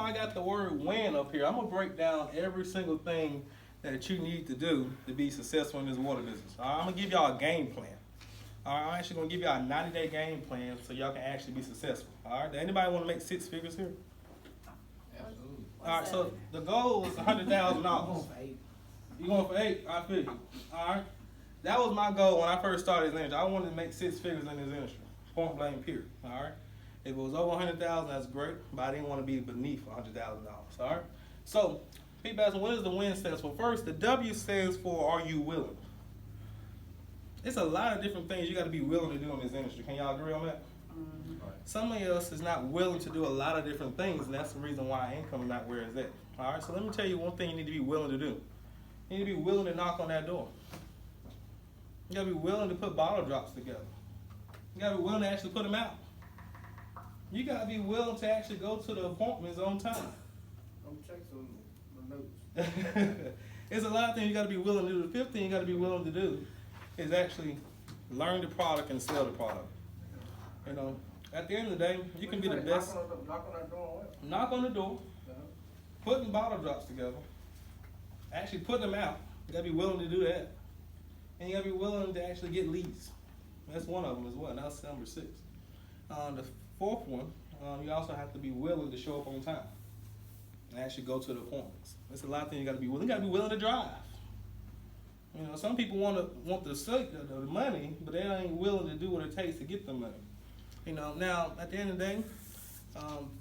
I got the word win up here, I'm going to break down every single thing that you need to do to be successful in this water business. All right, I'm going to give y'all a game plan. All right, I'm actually going to give y'all a 90-day game plan so y'all can actually be successful. All right, does anybody want to make six figures here? Absolutely. All right, so the goal is $100,000. You going for 8? I feel you. All right, that was my goal when I first started this industry. I wanted to make six figures in this industry. Point blank, period. All right. If it was over 100,000, that's great, but I didn't want to be beneath $100,000. All right. So, people ask me, what does the win stands for? First, the W stands for, are you willing? It's a lot of different things you got to be willing to do in this industry. Can y'all agree on that? Mm-hmm. Right. Somebody else is not willing to do a lot of different things, and that's the reason why income is not where it's at. All right. So let me tell you one thing you need to be willing to do. You need to be willing to knock on that door. You got to be willing to put bottle drops together. You got to be willing to actually put them out. You got to be willing to actually go to the appointments on time. I'm checking some notes. There's a lot of things you got to be willing to do. The fifth thing you got to be willing to do is actually learn the product and sell the product. You know, at the end of the day, you can be the best. Knock on that door. Knock on the door. Putting bottle drops together. Actually putting them out. You got to be willing to do that. And you got to be willing to actually get leads. That's one of them as well. That's number 6. The fourth one, you also have to be willing to show up on time and actually go to the appointments. There's a lot of things you got to be willing. You got to be willing to drive. You know, some people want the money, but they ain't willing to do what it takes to get the money. You know, now at the end of the day,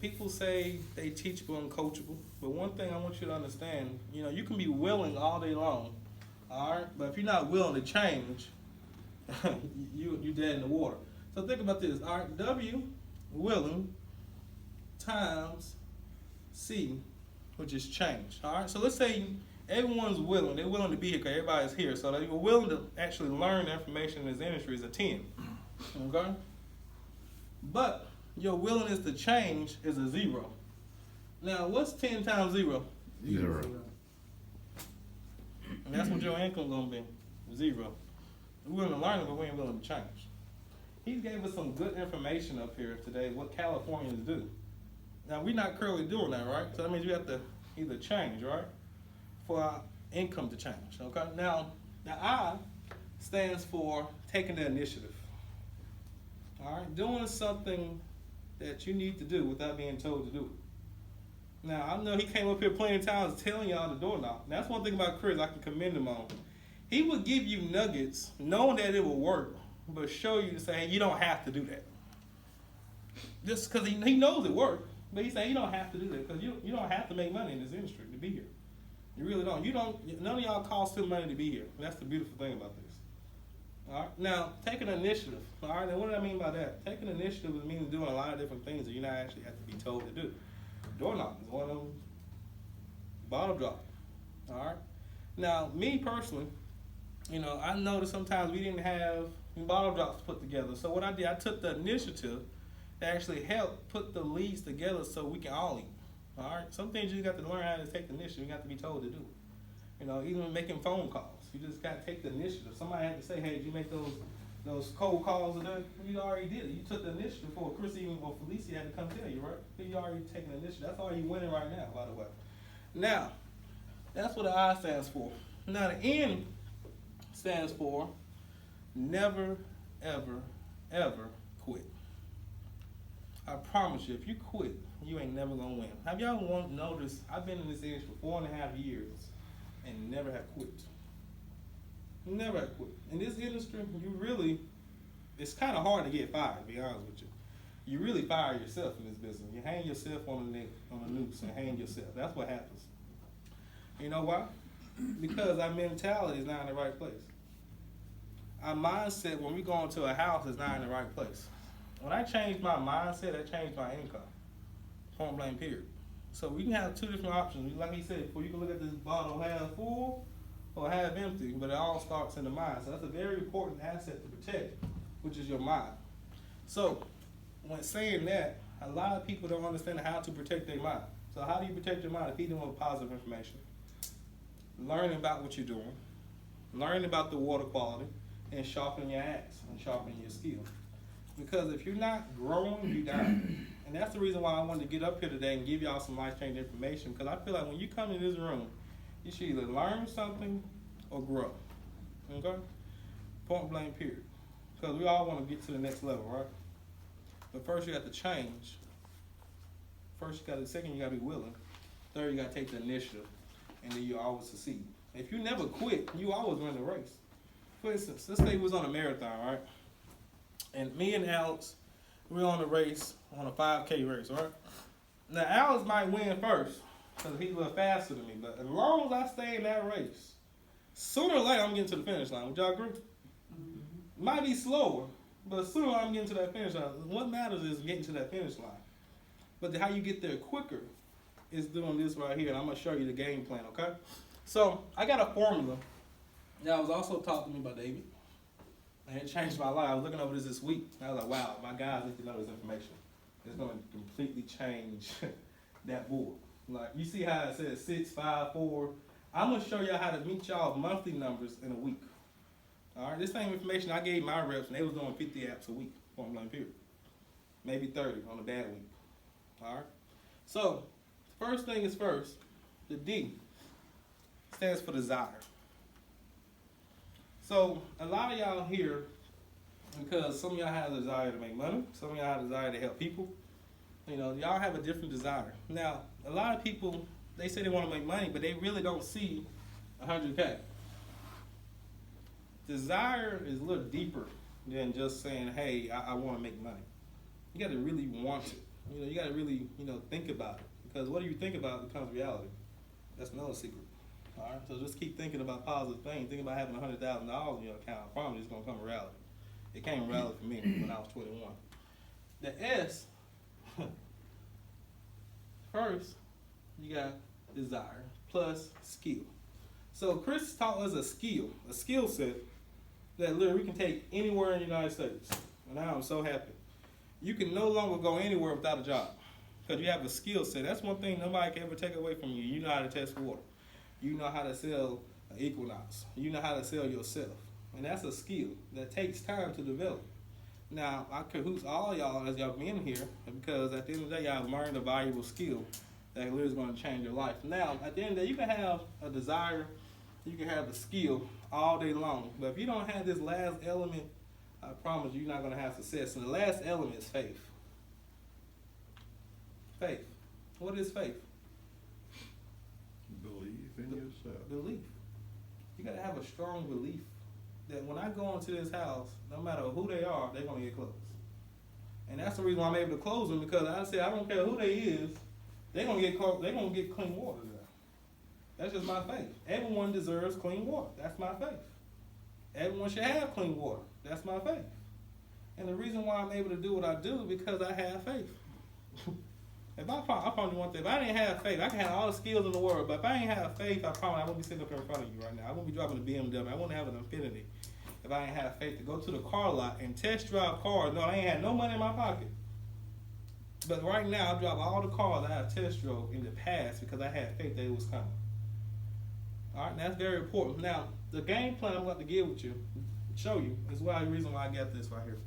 people say they teachable and coachable, but one thing I want you to understand, you know, you can be willing all day long, all right, but if you're not willing to change, you're dead in the water. So think about this. All right, W, willing, times C, which is change. All right, so let's say everyone's willing. They're willing to be here because everybody's here. So they were willing to actually learn the information in this industry is a 10. Okay? But your willingness to change is a 0. Now, what's 10 times 0? 0. And that's what your income going to be, 0. We're willing to learn it, but we ain't willing to change. He gave us some good information up here today, what Californians do. Now, we're not currently doing that, right? So that means we have to either change, right? For our income to change, okay? Now, the I stands for taking the initiative. All right? Doing something that you need to do without being told to do it. Now, I know he came up here plenty of times telling y'all the door knock. That's one thing about Chris I can commend him on. He would give you nuggets knowing that it will work, but show you to say, hey, you don't have to do that. Just because he knows it worked, but he's saying you don't have to do that because you don't have to make money in this industry to be here. You really don't. None of y'all cost him money to be here. That's the beautiful thing about this. All right. Now, taking initiative. All right. Now, what do I mean by that? Taking initiative means doing a lot of different things that you not actually have to be told to do. Door knocking is one of them. Bottle drop. All right. Now, me personally, you know, I noticed sometimes we didn't have bottle drops put together. So what I did, I took the initiative to actually help put the leads together so we can all eat. All right. Some things you got to learn how to take the initiative. You got to be told to do it. You know, even making phone calls. You just got to take the initiative. Somebody had to say, hey, did you make those cold calls? You already did it. You took the initiative before Chris even or Felicia had to come tell you, right? You already taken the initiative. That's all you winning right now, by the way. Now, that's what the I stands for. Now, the N stands for never, ever, ever quit. I promise you, if you quit, you ain't never going to win. Have y'all noticed, I've been in this industry for 4.5 years and never have quit. Never have quit. In this industry, it's kind of hard to get fired, to be honest with you. You really fire yourself in this business. You hang yourself on a noose and hang yourself. That's what happens. You know why? Because our mentality is not in the right place. Our mindset when we go into a house is not in the right place. When I changed my mindset, I changed my income. Point blank, period. So we can have two different options. Like he said, you can look at this bottle half full or half empty, but it all starts in the mind. So that's a very important asset to protect, which is your mind. So when saying that, a lot of people don't understand how to protect their mind. So how do you protect your mind? Feed them with positive information. Learning about what you're doing. Learning about the water quality and sharpening your axe and sharpening your skill. Because if you're not growing, you're down. And that's the reason why I wanted to get up here today and give y'all some life-changing information, because I feel like when you come in this room, you should either learn something or grow. Okay? Point blank, period. Because we all want to get to the next level, right? But first you have to change. Second, you got to be willing. Third, you got to take the initiative. And then you always succeed. If you never quit, you always win the race. For instance, let's say we was on a marathon, right? And me and Alex, we were on a race, on a 5K race, right? Now, Alex might win first, because he's a little faster than me. But as long as I stay in that race, sooner or later, I'm getting to the finish line. Would y'all agree? Mm-hmm. Might be slower, but sooner I'm getting to that finish line. What matters is getting to that finish line. But how you get there quicker is doing this right here, and I'm going to show you the game plan, okay? So, I got a formula that was also taught to me by David, and it changed my life. I was looking over this week, and I was like, wow, my guys need to know this information. It's going to completely change that board. Like, you see how it says 6, 5, 4. I'm going to show y'all how to meet y'all monthly numbers in a week. All right, this same information I gave my reps, and they was doing 50 apps a week, point blank period. Maybe 30 on a bad week. All right, so first thing is first, the D stands for desire. So a lot of y'all here, because some of y'all have a desire to make money, some of y'all have a desire to help people. You know, y'all have a different desire. Now, a lot of people, they say they want to make money, but they really don't see 100K. Desire is a little deeper than just saying, hey, I want to make money. You got to really want it. You know, you got to really, think about it. Because what do you think about becomes reality. That's another secret. All right, so just keep thinking about positive things. Think about having $100,000 in your account. I promise it's going to come reality. It came reality for me when I was 21. The S, first, you got desire plus skill. So Chris taught us a skill set that literally we can take anywhere in the United States. And I'm so happy. You can no longer go anywhere without a job because you have a skill set. That's one thing nobody can ever take away from you. You know how to test water. You know how to sell an Equinox. You know how to sell yourself. And that's a skill that takes time to develop. Now, I cahoots all y'all as y'all been here because at the end of the day, y'all learned a valuable skill that literally is going to change your life. Now, at the end of the day, you can have a desire, you can have the skill all day long. But if you don't have this last element, I promise you're not going to have success. And the last element is faith. Faith. What is faith? Believe in yourself. Belief. You got to have a strong belief that when I go into this house, no matter who they are, they're going to get close. And that's the reason why I'm able to close them, because I say I don't care who they is, they're going to get close, they're going to get clean water today. That's just my faith. Everyone deserves clean water. That's my faith. Everyone should have clean water. That's my faith. And the reason why I'm able to do what I do is because I have faith. I promise you one thing. If I didn't have faith, I can have all the skills in the world, but if I didn't have faith, I promise I wouldn't be sitting up here in front of you right now. I wouldn't be driving a BMW. I wouldn't have an Infinity if I didn't have faith to go to the car lot and test drive cars. No, I ain't had no money in my pocket. But right now, I drive all the cars I have test drove in the past because I had faith that it was coming. All right, and that's very important. Now, the game plan I'm about to give with you, show you, is the reason why I got this right here.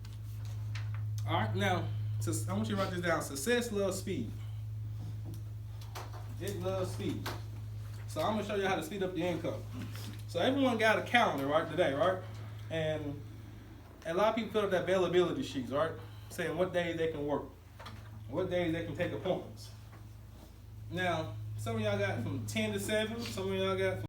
All right, now, I want you to write this down. Success loves speed. It loves speed. So I'm going to show you how to speed up the income. So everyone got a calendar, right, today, right? And a lot of people fill up that availability sheets, right? Saying what days they can work, what days they can take appointments. Now, some of y'all got from 10 to 7, some of y'all got from